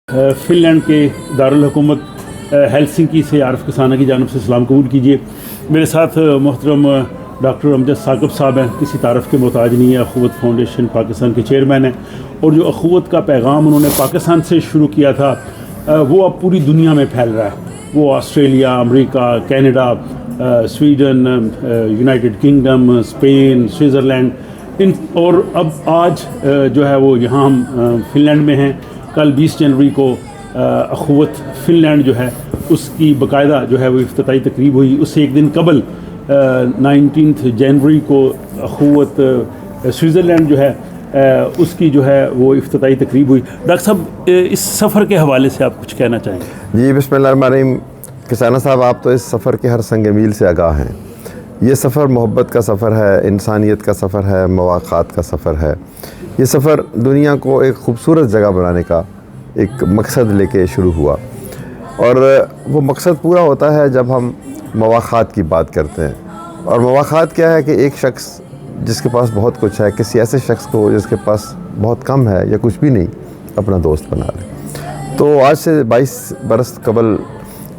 Fun land کے دارالحکومت Helsinki سے عارف کسانہ کی جانب سے سلام قبول کیجیے۔ میرے ساتھ محترم ڈاکٹر امجد ثاقب صاحب ہیں، کسی تعارف کے محتاج نہیں ہے، اخوت فاؤنڈیشن پاکستان کے چیئرمین ہیں، اور جو اخوت کا پیغام انہوں نے پاکستان سے شروع کیا تھا وہ اب پوری دنیا میں پھیل رہا ہے۔ وہ آسٹریلیا، امریکہ، Canada, Sweden, United Kingdom, Spain, Switzerland, اور اب آج جو ہے وہ یہاں ہم فن لینڈ میں ہیں۔ کل 20 جنوری کو اخوت فن لینڈ جو ہے اس کی باقاعدہ جو ہے وہ افتتاحی تقریب ہوئی۔ اس سے ایک دن قبل 19 جنوری کو اخوت سوئٹزرلینڈ جو ہے اس کی جو ہے وہ افتتاحی تقریب ہوئی۔ ڈاکٹر صاحب، اس سفر کے حوالے سے آپ کچھ کہنا چاہیں گے؟ جی، بسم اللہ الرحمن الرحیم۔ کسانہ صاحب، آپ تو اس سفر کے ہر سنگ میل سے آگاہ ہیں۔ یہ سفر محبت کا سفر ہے، انسانیت کا سفر ہے، مواقعات کا سفر ہے۔ یہ سفر دنیا کو ایک خوبصورت جگہ بنانے کا ایک مقصد لے کے شروع ہوا، اور وہ مقصد پورا ہوتا ہے جب ہم مواقعات کی بات کرتے ہیں۔ اور مواقعات کیا ہے کہ ایک شخص جس کے پاس بہت کچھ ہے کسی ایسے شخص کو جس کے پاس بہت کم ہے یا کچھ بھی نہیں اپنا دوست بنا لے۔ تو آج سے 22 برس قبل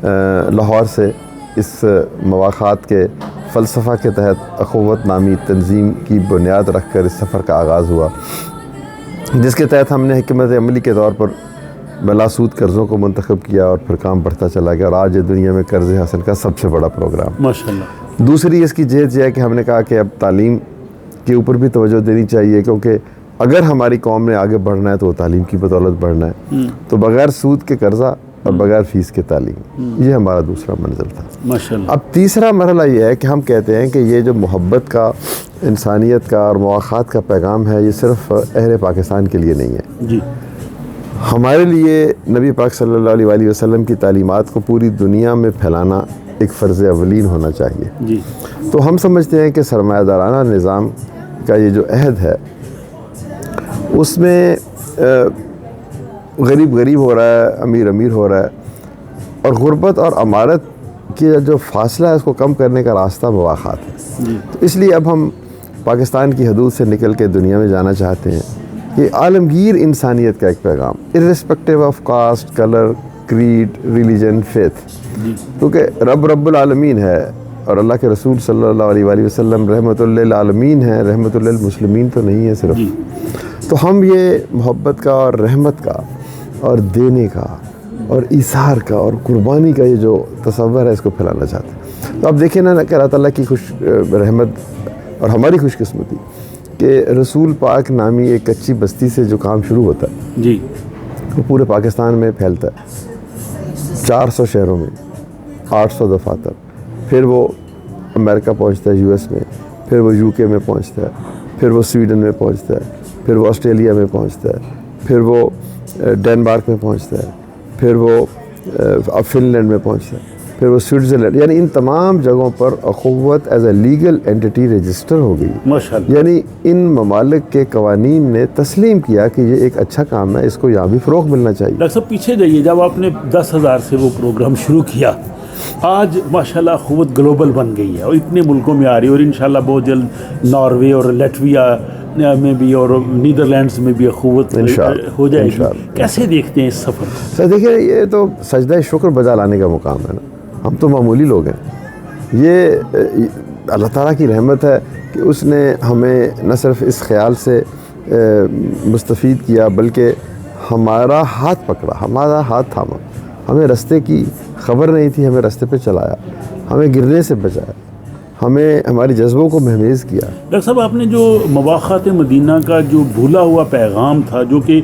لاہور سے اس مواقعات کے فلسفہ کے تحت اخوت نامی تنظیم کی بنیاد رکھ کر اس سفر کا آغاز ہوا، جس کے تحت ہم نے حکمت عملی کے طور پر بلا سود قرضوں کو منتخب کیا، اور پھر کام بڑھتا چلا گیا، اور آج یہ دنیا میں قرض حاصل کا سب سے بڑا پروگرام۔ ماشاءاللہ۔ دوسری اس کی جہت یہ ہے کہ ہم نے کہا کہ اب تعلیم کے اوپر بھی توجہ دینی چاہیے، کیونکہ اگر ہماری قوم نے آگے بڑھنا ہے تو وہ تعلیم کی بدولت بڑھنا ہے۔ تو بغیر سود کے قرضہ اور بغیر فیس کے تعلیم، یہ ہمارا دوسرا منزل تھا۔ ماشاءاللہ۔ اب تیسرا مرحلہ یہ ہے کہ ہم کہتے ہیں کہ یہ جو محبت کا، انسانیت کا اور مواقعات کا پیغام ہے، یہ صرف اہل پاکستان کے لیے نہیں ہے۔ جی، ہمارے لیے نبی پاک صلی اللہ علیہ وآلہ وسلم کی تعلیمات کو پوری دنیا میں پھیلانا ایک فرض اولین ہونا چاہیے۔ جی، تو ہم سمجھتے ہیں کہ سرمایہ دارانہ نظام کا یہ جو عہد ہے، اس میں غریب غریب ہو رہا ہے، امیر امیر ہو رہا ہے، اور غربت اور امارت کی جو فاصلہ ہے اس کو کم کرنے کا راستہ مواقعات ہے۔ جی، تو اس لیے اب ہم پاکستان کی حدود سے نکل کے دنیا میں جانا چاہتے ہیں کہ عالمگیر انسانیت کا ایک پیغام، irrespective of caste, colour, creed, religion, faith, کیونکہ رب العالمین ہے، اور اللہ کے رسول صلی اللہ علیہ وآلہ وسلم رحمۃ للعالمین ہیں، رحمۃ للمسلمین تو نہیں ہے صرف۔ تو ہم یہ محبت کا اور رحمت کا اور دینے کا اور ایثار کا اور قربانی کا یہ جو تصور ہے اس کو پھیلانا چاہتے ہیں۔ تو اب دیکھیں نا کہ اللہ تعالیٰ کی رحمت اور ہماری خوش قسمتی کہ رسول پاک نامی ایک کچی بستی سے جو کام شروع ہوتا ہے جی، وہ پورے پاکستان میں پھیلتا ہے، 400 شہروں میں، 800 دفاتر، پھر وہ امریکہ پہنچتا ہے، US میں، پھر وہ UK میں پہنچتا ہے، پھر وہ سویڈن میں پہنچتا ہے، پھر وہ آسٹریلیا میں پہنچتا ہے، پھر وہ ڈینمارک میں پہنچتا ہے، پھر وہ فن لینڈ میں پہنچتا ہے، پھر وہ سوئٹزرلینڈ، یعنی ان تمام جگہوں پر Akhuwat as a legal entity register ہو گئی۔ ماشاءاللہ۔ یعنی ان ممالک کے قوانین نے تسلیم کیا کہ یہ ایک اچھا کام ہے، اس کو یہاں بھی فروغ ملنا چاہیے۔ ڈاکٹر صاحب، پیچھے جائیے، جب آپ نے 10,000 سے وہ پروگرام شروع کیا، آج ماشاءاللہ اخوت گلوبل بن گئی ہے اور اتنے ملکوں میں آ رہی ہے، اور انشاءاللہ بہت جلد ناروے اور لیٹویا میں بھی اور نیدرلینڈز میں بھی اخوت ہو جائے گی۔ کیسے دیکھتے ہیں اس سفر کو؟ سر دیکھیں، یہ تو سجدہ شکر بجا لانے کا مقام ہے نا، ہم تو معمولی لوگ ہیں۔ یہ اللہ تعالیٰ کی رحمت ہے کہ اس نے ہمیں نہ صرف اس خیال سے مستفید کیا، بلکہ ہمارا ہاتھ پکڑا، ہمارا ہاتھ تھاما، ہمیں رستے کی خبر نہیں تھی، ہمیں رستے پہ چلایا، ہمیں گرنے سے بچایا، ہمیں ہماری جذبوں کو مہمیز کیا۔ ڈاکٹر صاحب، آپ نے جو مواقعات مدینہ کا جو بھولا ہوا پیغام تھا، جو کہ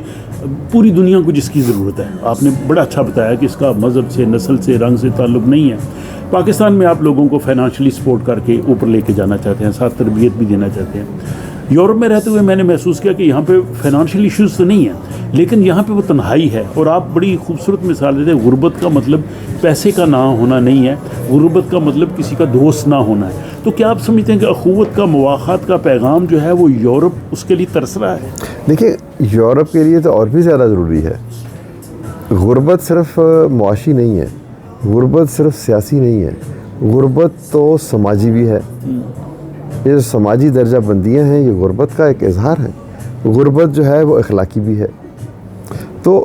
پوری دنیا کو جس کی ضرورت ہے، آپ نے بڑا اچھا بتایا کہ اس کا مذہب سے، نسل سے، رنگ سے تعلق نہیں ہے۔ پاکستان میں آپ لوگوں کو فائنانشلی سپورٹ کر کے اوپر لے کے جانا چاہتے ہیں، ساتھ تربیت بھی دینا چاہتے ہیں۔ یورپ میں رہتے ہوئے میں نے محسوس کیا کہ یہاں پہ فائنانشیل ایشوز تو نہیں ہیں، لیکن یہاں پہ وہ تنہائی ہے، اور آپ بڑی خوبصورت مثال دیتے ہیں۔ غربت کا مطلب پیسے کا نہ ہونا نہیں ہے، غربت کا مطلب کسی کا دوست نہ ہونا ہے۔ تو کیا آپ سمجھتے ہیں کہ اخوت کا، مواقعات کا پیغام جو ہے وہ یورپ اس کے لیے ترس رہا ہے؟ دیکھیں، یورپ کے لیے تو اور بھی زیادہ ضروری ہے۔ غربت صرف معاشی نہیں ہے، غربت صرف سیاسی نہیں ہے، غربت تو سماجی بھی ہے۔ یہ جو سماجی درجہ بندیاں ہیں، یہ غربت کا ایک اظہار ہے۔ غربت جو ہے وہ اخلاقی بھی ہے۔ تو